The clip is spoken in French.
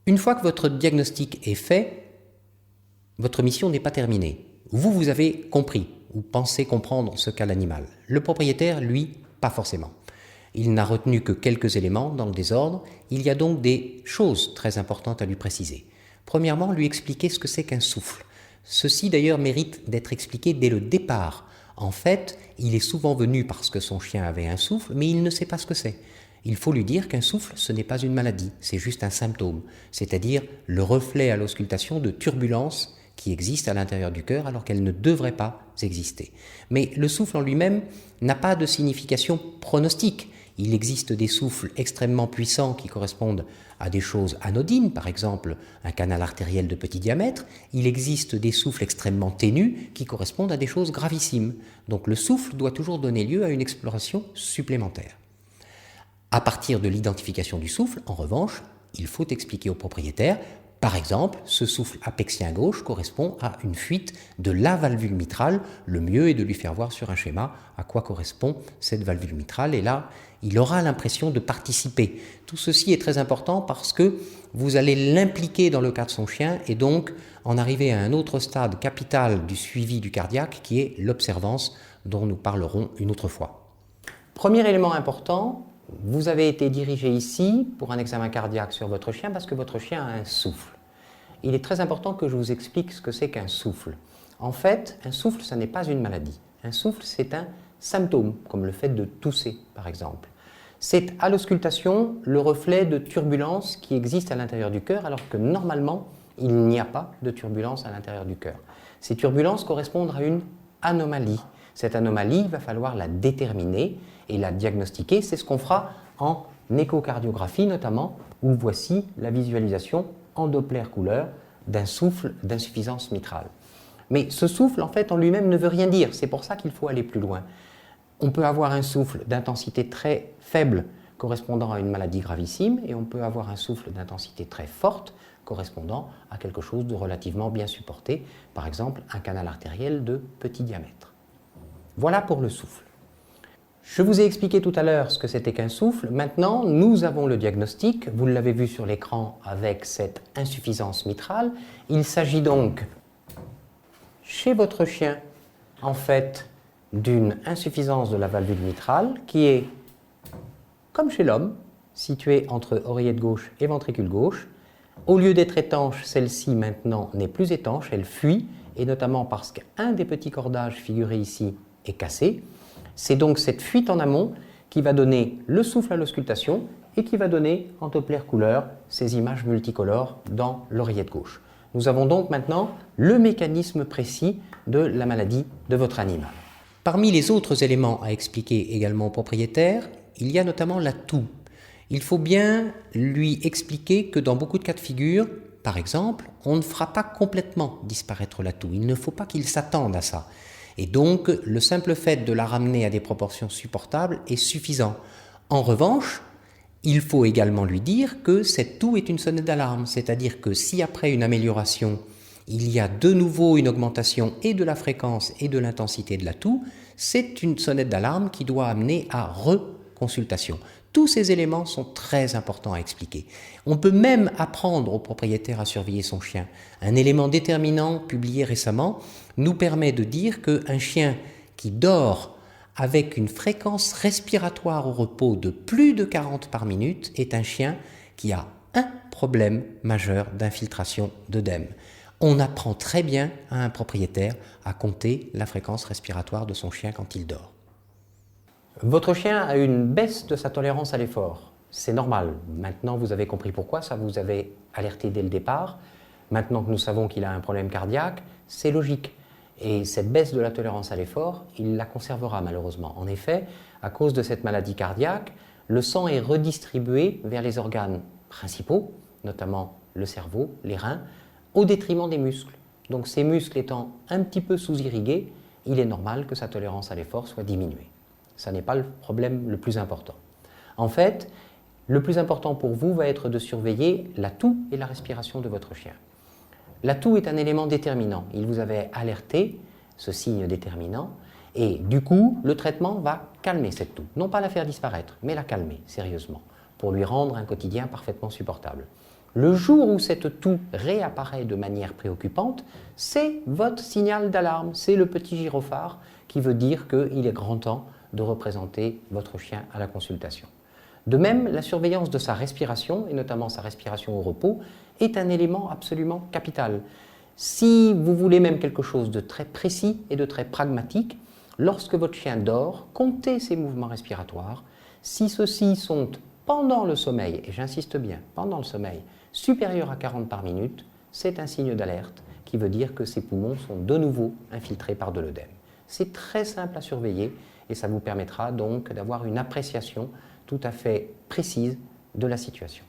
Une fois que votre diagnostic est fait, votre mission n'est pas terminée. Vous avez compris ou pensez comprendre ce qu'a l'animal. Le propriétaire, lui, pas forcément. Il n'a retenu que quelques éléments dans le désordre. Il y a donc des choses très importantes à lui préciser. Premièrement, lui expliquer ce que c'est qu'un souffle. Ceci d'ailleurs mérite d'être expliqué dès le départ. En fait, il est souvent venu parce que son chien avait un souffle, mais il ne sait pas ce que c'est. Il faut lui dire qu'un souffle, ce n'est pas une maladie, c'est juste un symptôme, c'est-à-dire le reflet à l'auscultation de turbulences qui existent à l'intérieur du cœur alors qu'elles ne devraient pas exister. Mais le souffle en lui-même n'a pas de signification pronostique. Il existe des souffles extrêmement puissants qui correspondent à des choses anodines, par exemple un canal artériel de petit diamètre. Il existe des souffles extrêmement ténus qui correspondent à des choses gravissimes. Donc le souffle doit toujours donner lieu à une exploration supplémentaire. À partir de l'identification du souffle, en revanche, il faut expliquer au propriétaire, par exemple, ce souffle apexien gauche correspond à une fuite de la valvule mitrale. Le mieux est de lui faire voir sur un schéma à quoi correspond cette valvule mitrale et là, il aura l'impression de participer. Tout ceci est très important parce que vous allez l'impliquer dans le cas de son chien et donc en arriver à un autre stade capital du suivi du cardiaque qui est l'observance dont nous parlerons une autre fois. Premier élément important, vous avez été dirigé ici pour un examen cardiaque sur votre chien parce que votre chien a un souffle. Il est très important que je vous explique ce que c'est qu'un souffle. En fait, un souffle, ce n'est pas une maladie. Un souffle, c'est un symptôme, comme le fait de tousser, par exemple. C'est à l'auscultation le reflet de turbulences qui existent à l'intérieur du cœur, alors que normalement, il n'y a pas de turbulence à l'intérieur du cœur. Ces turbulences correspondent à une anomalie. Cette anomalie, il va falloir la déterminer et la diagnostiquer. C'est ce qu'on fera en échocardiographie notamment, où voici la visualisation en Doppler couleur d'un souffle d'insuffisance mitrale. Mais ce souffle, en fait, en lui-même ne veut rien dire. C'est pour ça qu'il faut aller plus loin. On peut avoir un souffle d'intensité très faible correspondant à une maladie gravissime et on peut avoir un souffle d'intensité très forte correspondant à quelque chose de relativement bien supporté, par exemple un canal artériel de petit diamètre. Voilà pour le souffle. Je vous ai expliqué tout à l'heure ce que c'était qu'un souffle. Maintenant, nous avons le diagnostic. Vous l'avez vu sur l'écran avec cette insuffisance mitrale. Il s'agit donc, chez votre chien, en fait, d'une insuffisance de la valvule mitrale qui est, comme chez l'homme, située entre oreillette gauche et ventricule gauche. Au lieu d'être étanche, celle-ci maintenant n'est plus étanche, elle fuit, et notamment parce qu'un des petits cordages figurés ici est cassé. C'est donc cette fuite en amont qui va donner le souffle à l'auscultation et qui va donner en Doppler couleur ces images multicolores dans l'oreillette gauche. Nous avons donc maintenant le mécanisme précis de la maladie de votre animal. Parmi les autres éléments à expliquer également au propriétaire, il y a notamment la toux. Il faut bien lui expliquer que dans beaucoup de cas de figure, par exemple, on ne fera pas complètement disparaître la toux. Il ne faut pas qu'il s'attende à ça. Et donc, le simple fait de la ramener à des proportions supportables est suffisant. En revanche, il faut également lui dire que cette toux est une sonnette d'alarme, c'est-à-dire que si après une amélioration, il y a de nouveau une augmentation et de la fréquence et de l'intensité de la toux, c'est une sonnette d'alarme qui doit amener à reconsultation. Tous ces éléments sont très importants à expliquer. On peut même apprendre au propriétaire à surveiller son chien. Un élément déterminant publié récemment nous permet de dire qu'un chien qui dort avec une fréquence respiratoire au repos de plus de 40 par minute est un chien qui a un problème majeur d'infiltration d'œdème. On apprend très bien à un propriétaire à compter la fréquence respiratoire de son chien quand il dort. Votre chien a une baisse de sa tolérance à l'effort. C'est normal. Maintenant, vous avez compris pourquoi, ça vous avait alerté dès le départ. Maintenant que nous savons qu'il a un problème cardiaque, c'est logique. Et cette baisse de la tolérance à l'effort, il la conservera malheureusement. En effet, à cause de cette maladie cardiaque, le sang est redistribué vers les organes principaux, notamment le cerveau, les reins, au détriment des muscles. Donc ces muscles étant un petit peu sous-irrigués, il est normal que sa tolérance à l'effort soit diminuée. Ça n'est pas le problème le plus important. En fait, le plus important pour vous va être de surveiller la toux et la respiration de votre chien. La toux est un élément déterminant. Il vous avait alerté, ce signe déterminant, et du coup, le traitement va calmer cette toux. Non pas la faire disparaître, mais la calmer sérieusement, pour lui rendre un quotidien parfaitement supportable. Le jour où cette toux réapparaît de manière préoccupante, c'est votre signal d'alarme, c'est le petit gyrophare qui veut dire qu'il est grand temps de représenter votre chien à la consultation. De même, la surveillance de sa respiration, et notamment sa respiration au repos, est un élément absolument capital. Si vous voulez même quelque chose de très précis et de très pragmatique, lorsque votre chien dort, comptez ses mouvements respiratoires. Si ceux-ci sont pendant le sommeil, et j'insiste bien, pendant le sommeil, supérieurs à 40 par minute, c'est un signe d'alerte qui veut dire que ses poumons sont de nouveau infiltrés par de l'œdème. C'est très simple à surveiller et ça vous permettra donc d'avoir une appréciation tout à fait précise de la situation.